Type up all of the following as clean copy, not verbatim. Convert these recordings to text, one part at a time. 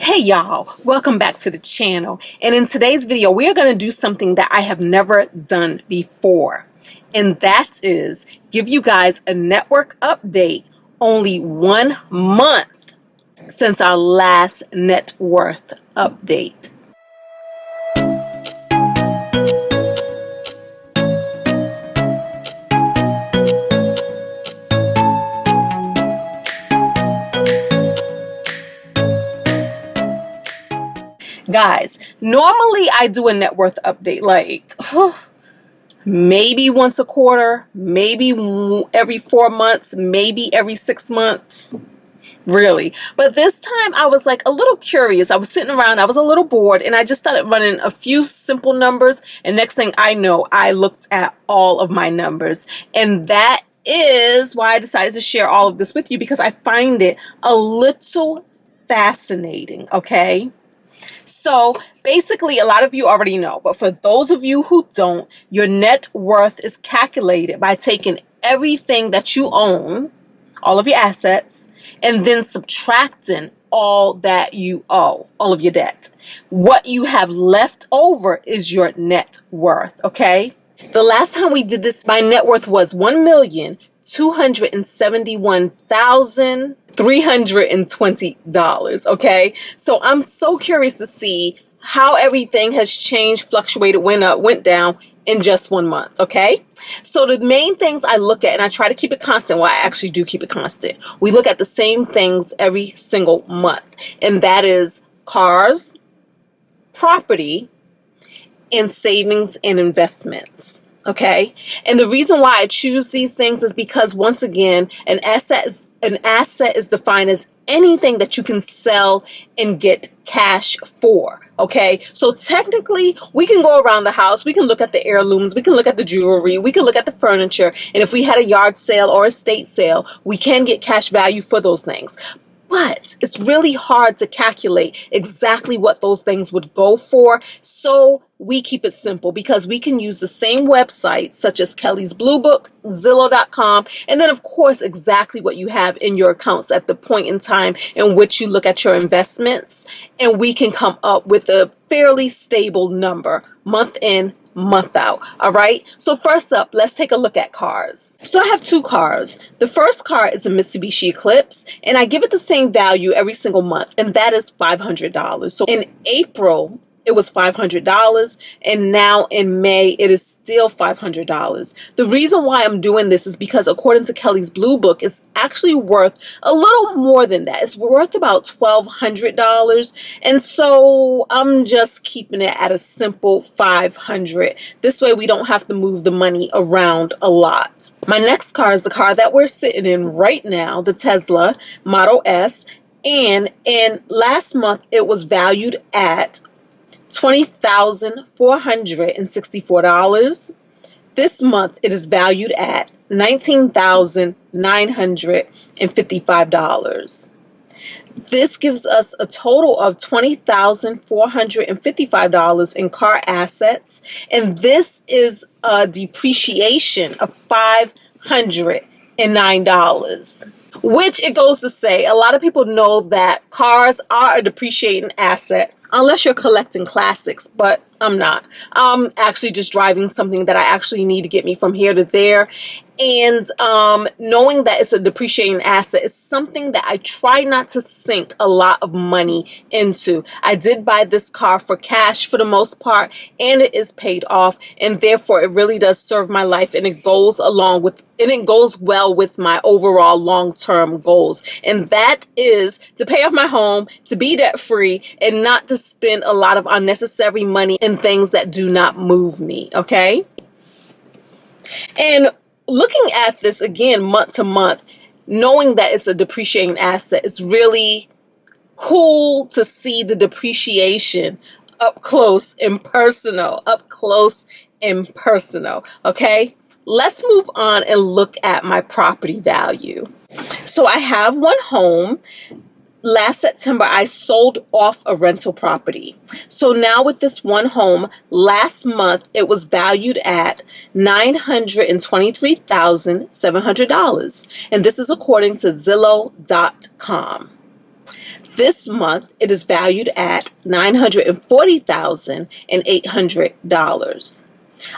Hey y'all, welcome back to the channel. And in today's video, we are going to do something that I have never done before. And that is give you guys a network update only 1 month since our last net worth update. Guys, normally I do a net worth update like maybe once a quarter, maybe every 4 months, maybe every 6 months, really. But this time I was like a little curious. I was sitting around, I was a little bored, and I just started running a few simple numbers, and next thing I know, I looked at all of my numbers. And that is why I decided to share all of this with you, because I find it a little fascinating, okay? So basically, a lot of you already know, but for those of you who don't, your net worth is calculated by taking everything that you own, all of your assets, and then subtracting all that you owe, all of your debt. What you have left over is your net worth, okay? The last time we did this, my net worth was $1,271,320, okay? So I'm so curious to see how everything has changed, fluctuated, went up, went down in just 1 month, okay? So the main things I look at, and I try to keep it constant, well, I actually do keep it constant. We look at the same things every single month, and that is cars, property, and savings and investments. Okay, and the reason why I choose these things is because, once again, an asset is defined as anything that you can sell and get cash for. Okay, so technically we can go around the house, we can look at the heirlooms, we can look at the jewelry, we can look at the furniture, and if we had a yard sale or estate sale, we can get cash value for those things. But it's really hard to calculate exactly what those things would go for. So we keep it simple because we can use the same websites such as Kelly's Blue Book, Zillow.com, and then of course exactly what you have in your accounts at the point in time in which you look at your investments, and we can come up with a fairly stable number month in, month out. All right, so first up, let's take a look at cars. So I have 2 cars. The first car is a Mitsubishi Eclipse, and I give it the same value every single month, and that is $500. So in April it was $500, and now in May it is still $500. The reason why I'm doing this is because, according to Kelly's Blue Book, it's actually worth a little more than that. It's worth about $1,200, and so I'm just keeping it at a simple $500. This way we don't have to move the money around a lot. My next car is the car that we're sitting in right now, the Tesla Model S, and in last month it was valued at $20,464. This month it is valued at $19,955. This gives us a total of $20,455 in car assets, and this is a depreciation of $509. Which, it goes to say, a lot of people know that cars are a depreciating asset unless you're collecting classics, but I'm not. I'm actually just driving something that I actually need to get me from here to there. And knowing that it's a depreciating asset is something that I try not to sink a lot of money into. I did buy this car for cash for the most part, and it is paid off, and therefore it really does serve my life, and it goes along with, and it goes well with my overall long-term goals. And that is to pay off my home, to be debt-free, and not to spend a lot of unnecessary money in things that do not move me, okay? And looking at this again month to month, knowing that it's a depreciating asset, it's really cool to see the depreciation up close and personal, okay? Let's move on and look at my property value. So I have one home. Last September, I sold off a rental property. So now with this one home, last month, it was valued at $923,700. And this is according to Zillow.com. This month, it is valued at $940,800.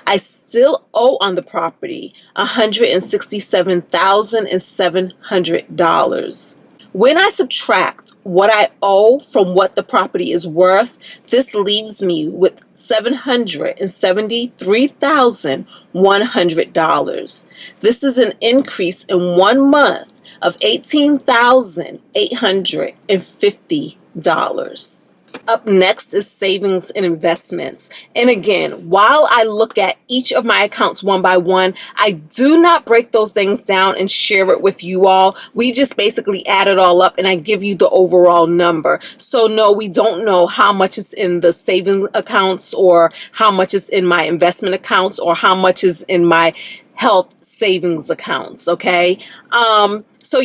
I still owe on the property $167,700. When I subtract what I owe from what the property is worth, this leaves me with $773,100. This is an increase in 1 month of $18,850. Up next is savings and investments. And again, while I look at each of my accounts one by one, I do not break those things down and share it with you all. We just basically add it all up and I give you the overall number. So no, we don't know how much is in the savings accounts or how much is in my investment accounts or how much is in my health savings accounts, okay? So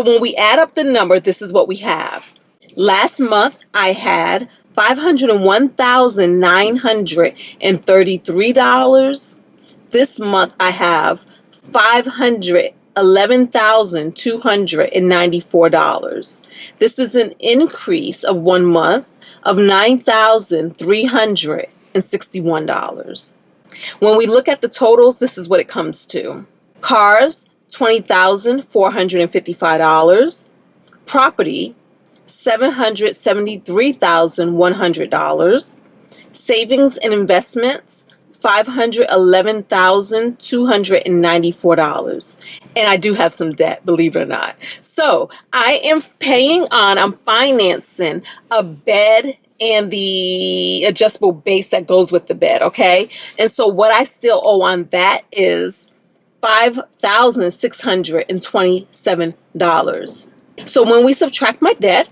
when we add up the number, this is what we have. Last month, I had $501,933. This month, I have $511,294. This is an increase of 1 month of $9,361. When we look at the totals, this is what it comes to. Cars, $20,455. Property, $773,100. Savings and investments, $511,294. And I do have some debt, believe it or not. So I'm financing a bed and the adjustable base that goes with the bed, okay? And so what I still owe on that is $5,627. So when we subtract my debt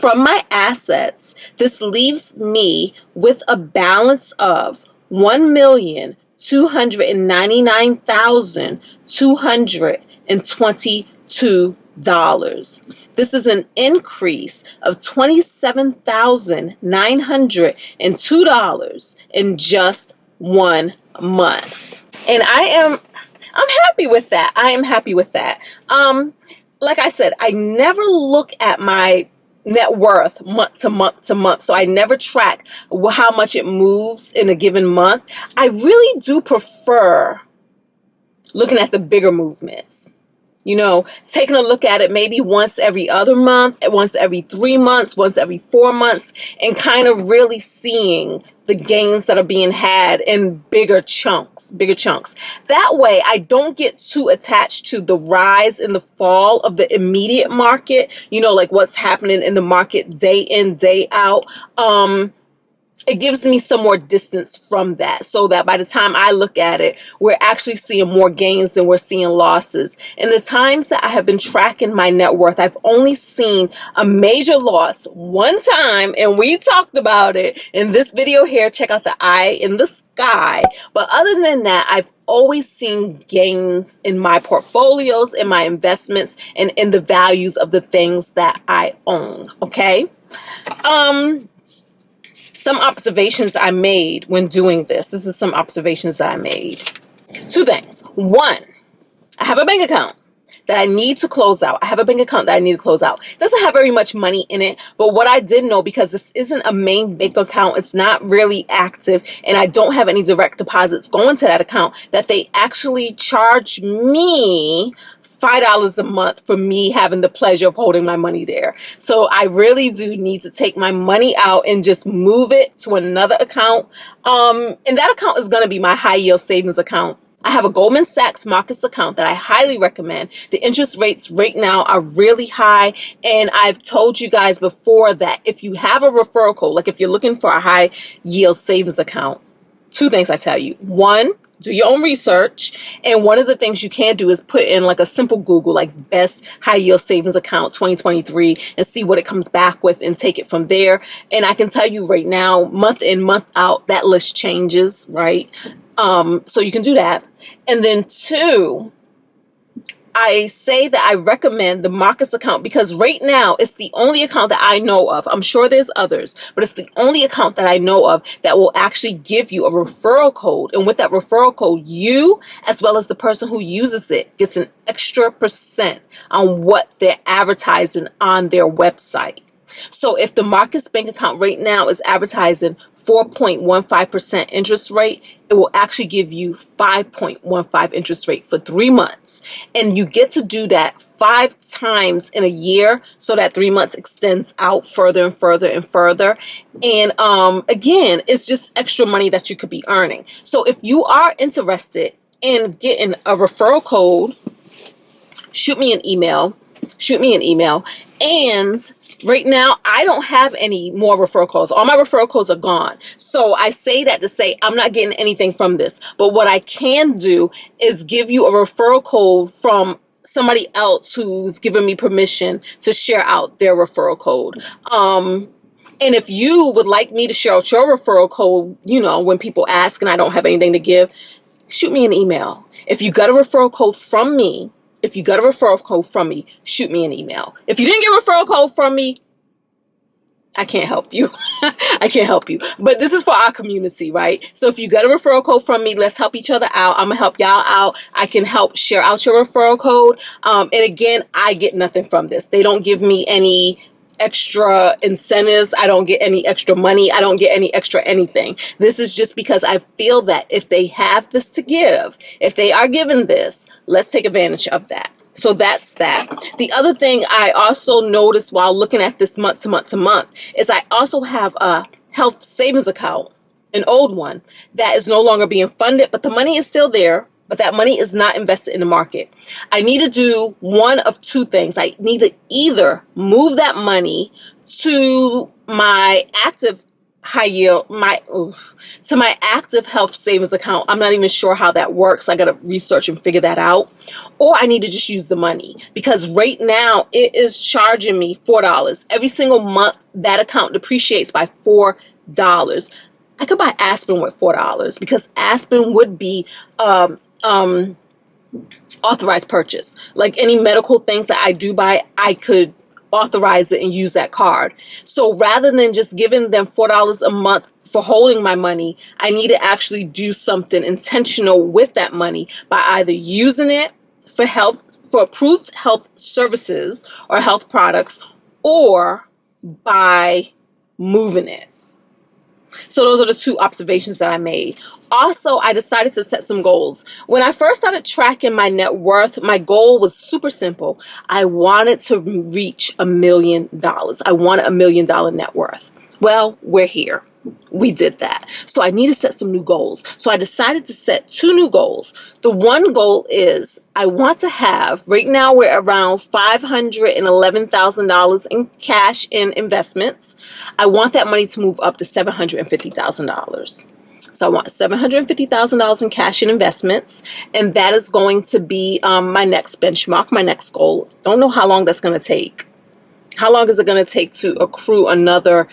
from my assets, this leaves me with a balance of $1,299,222. This is an increase of $27,902 in just 1 month. And I'm happy with that. I am happy with that. Like I said, I never look at my net worth month to month to month. So I never track how much it moves in a given month. I really do prefer looking at the bigger movements. You know, taking a look at it maybe once every other month, once every 3 months, once every 4 months, and kind of really seeing the gains that are being had in bigger chunks. That way, I don't get too attached to the rise and the fall of the immediate market, you know, like what's happening in the market day in, day out. It gives me some more distance from that so that by the time I look at it, we're actually seeing more gains than we're seeing losses. In the times that I have been tracking my net worth, I've only seen a major loss one time, and we talked about it in this video here. Check out the eye in the sky. But other than that, I've always seen gains in my portfolios, in my investments, and in the values of the things that I own, okay? Some observations I made when doing this. This is some observations that I made. 2 things. 1, I have a bank account that I need to close out. It doesn't have very much money in it, but what I did know, because this isn't a main bank account, it's not really active, and I don't have any direct deposits going to that account, that they actually charge me $5 a month for me having the pleasure of holding my money there. So I really do need to take my money out and just move it to another account. And that account is going to be my high yield savings account. I have a Goldman Sachs Markets account that I highly recommend. The interest rates right now are really high. And I've told you guys before that if you have a referral code, like if you're looking for a high yield savings account, 2 things I tell you. 1, do your own research. And one of the things you can do is put in like a simple Google, like best high yield savings account 2023, and see what it comes back with and take it from there. And I can tell you right now, month in, month out, that list changes, right? So you can do that. And then 2, I say that I recommend the Marcus account because right now it's the only account that I know of. I'm sure there's others, but it's the only account that I know of that will actually give you a referral code. And with that referral code, you, as well as the person who uses it, gets an extra % on what they're advertising on their website. So if the Marcus Bank account right now is advertising 4.15% interest rate, it will actually give you 5.15 interest rate for 3 months. And you get to do that 5 times in a year, so that 3 months extends out further and further and further. And again, it's just extra money that you could be earning. So if you are interested in getting a referral code, shoot me an email. And right now, I don't have any more referral codes. All my referral codes are gone. So I say that to say I'm not getting anything from this. But what I can do is give you a referral code from somebody else who's given me permission to share out their referral code. And if you would like me to share out your referral code, when people ask and I don't have anything to give, shoot me an email. If you got a referral code from me, shoot me an email. If you didn't get a referral code from me, I can't help you. I can't help you. But this is for our community, right? So if you got a referral code from me, let's help each other out. I'm going to help y'all out. I can help share out your referral code. And again, I get nothing from this. They don't give me any extra incentives. I don't get any extra money. I don't get any extra anything. This is just because I feel that if they have this to give, if they are given this, let's take advantage of that. So that's that. The other thing I also noticed while looking at this month to month is I also have a health savings account, an old one that is no longer being funded, but the money is still there. But that money is not invested in the market. I need to do one of two things. I need to either move that money to my active high yield, to my active health savings account. I'm not even sure how that works. I got to research and figure that out. Or I need to just use the money because right now it is charging me $4 every single month. That account depreciates by $4. I could buy Aspen with $4 because Aspen would be authorized purchase. Like any medical things that I do buy, I could authorize it and use that card. So rather than just giving them $4 a month for holding my money, I need to actually do something intentional with that money by either using it for approved health services or health products, or by moving it. So those are the two observations that I made. Also, I decided to set some goals. When I first started tracking my net worth, my goal was super simple. I wanted to reach $1 million. I wanted $1 million net worth. Well, we're here. We did that. So I need to set some new goals. So I decided to set 2 new goals. The one goal is I want to have, right now we're around $511,000 in cash in investments. I want that money to move up to $750,000. So I want $750,000 in cash in investments. And that is going to be my next benchmark, my next goal. Don't know how long that's going to take. How long is it going to take to accrue another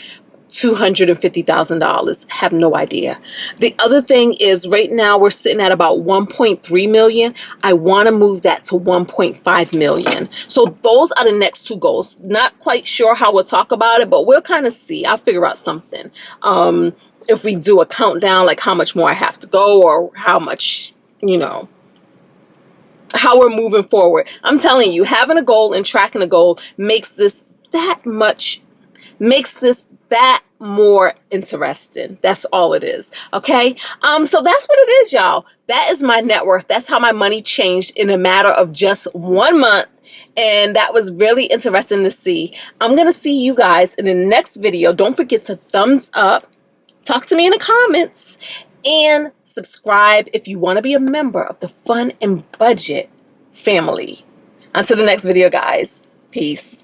$250,000? Have no idea. The other thing is right now we're sitting at about 1.3 million. I want to move that to 1.5 million. So those are the next 2 goals. Not quite sure how we'll talk about it, but we'll kind of see. I'll figure out something. If we do a countdown, like how much more I have to go or how much, how we're moving forward. I'm telling you, having a goal and tracking a goal makes this that more interesting. That's all it is. Okay. So that's what it is, y'all. That is my net worth. That's how my money changed in a matter of just 1 month. And that was really interesting to see. I'm going to see you guys in the next video. Don't forget to thumbs up, talk to me in the comments, and subscribe if you want to be a member of the Fun and Budget family. Until the next video, guys. Peace.